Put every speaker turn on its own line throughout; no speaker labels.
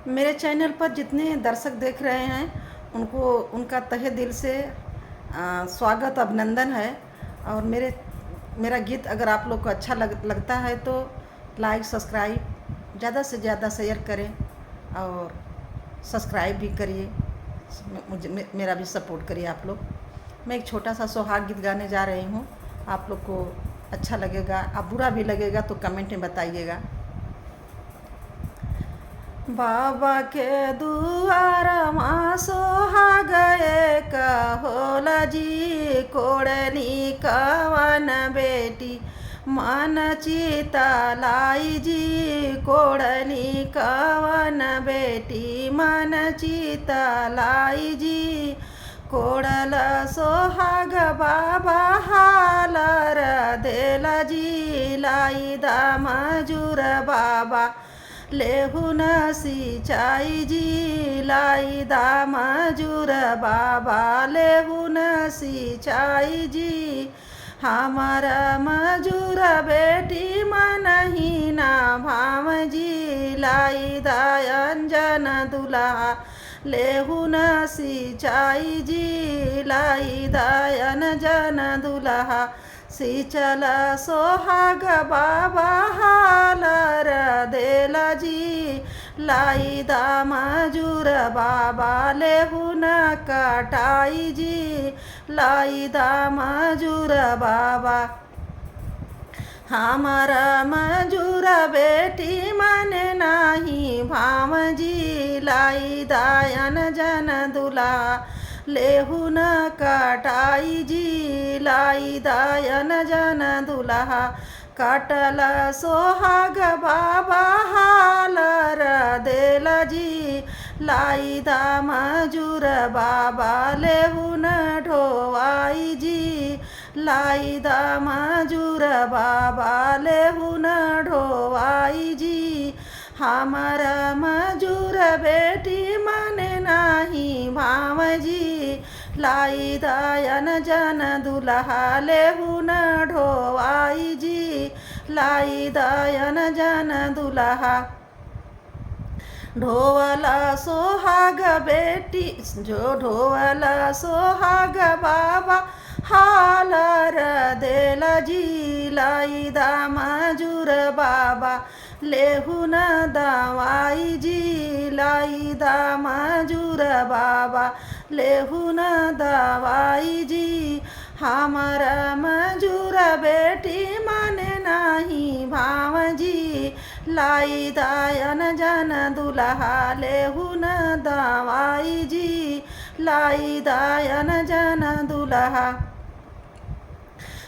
मेरे चैनल पर जितने दर्शक देख रहे हैं उनको उनका तहे दिल से स्वागत अभिनंदन है। और मेरा गीत अगर आप लोग को अच्छा लगता है तो लाइक सब्सक्राइब ज़्यादा से ज़्यादा शेयर करें और सब्सक्राइब भी करिए। मेरा भी सपोर्ट करिए आप लोग। मैं एक छोटा सा सोहाग गीत गाने जा रही हूँ। आप लोग को अच्छा लगेगा, आप बुरा भी लगेगा तो कमेंट में बताइएगा। बाबा के दुआर माँ सोहाग एक होला जी, कोड़नी कवन बेटी मन चिता लाई जी, कोड़नी कवन बेटी मन चिता लाई जी। कोड़ल सोहाग बाबा हालर देला जी, लाई दा मजूर बाबा लेहुन सिंचाई जी, लाई दा मजूर बाबा लेहुन सिंचाई जी। हमारा मजूर बेटी मनही ना भाव जी, लाई दा अंजन दुल्हा लेहुन सिंचाई जी, लाई दा अंजन दुल्हा सिंचल सोहाग बाबा हालर देला जी, लाई दा मजूर बाबा लेहुन कटाई जी, लाई दा मजूर बाबा। हमारा मजूर बेटी माने नाही भाव जी, लाई दायन जन दुल्हा लेहुन कटाई जी, लाई दायन जन दुल्हा कटल सोहाग बाबा हालर देला जी, लाई दा मजूर बाबा लेहुन ढोवाई जी, लाई दा मजूर बाबा लेहुन ढोवाई जी। हमारा मजूर बेटी माने नाही भाव जी, लाई दायन जन दुल्हा लेहुन ढोवाई जी, लाई दायन जन दुल्हा। ढोवला सोहाग बेटी जो ढोवला सोहाग बाबा हालर देला जी, लाई दा मजूर बाबा लेहुन दवाई जी, लाई दा मजूर बाबा लेहुन दवाई जी। हमारा मजूर बेटी माने नाही भाव जी, लाई दायन जन दुल्हा लेहुन दवाई जी, लाई दायन जन दुल्हा।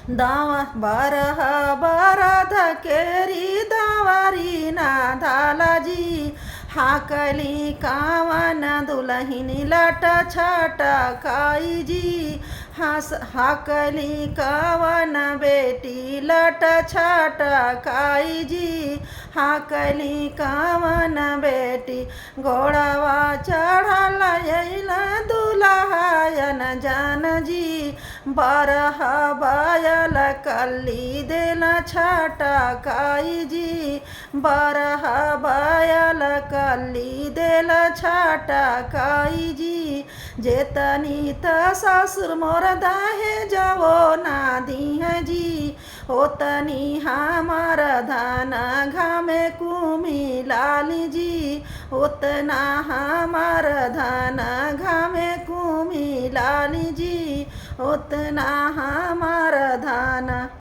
दावा बारह बारह केरी दावारी ना धाला जी, हाकली कावन दुलहिनी लट छट काई जी, हाकली कावन बेटी लट छट काई जी, हाकली कावन बेटी घोड़वा चढ़ल अइला दुल्हायन जन जी, बारह बायल कल्ली देला छटकाई जी, बारह बायल कल्ली देला छटकाई जी। जेतनी त ससुर मोर दाहे जावो ना दी है जी, ओतनी हमार धान घामे कुमी लाली जी, उतना हमार धान घामे कुमी लाली जी, उतना हमार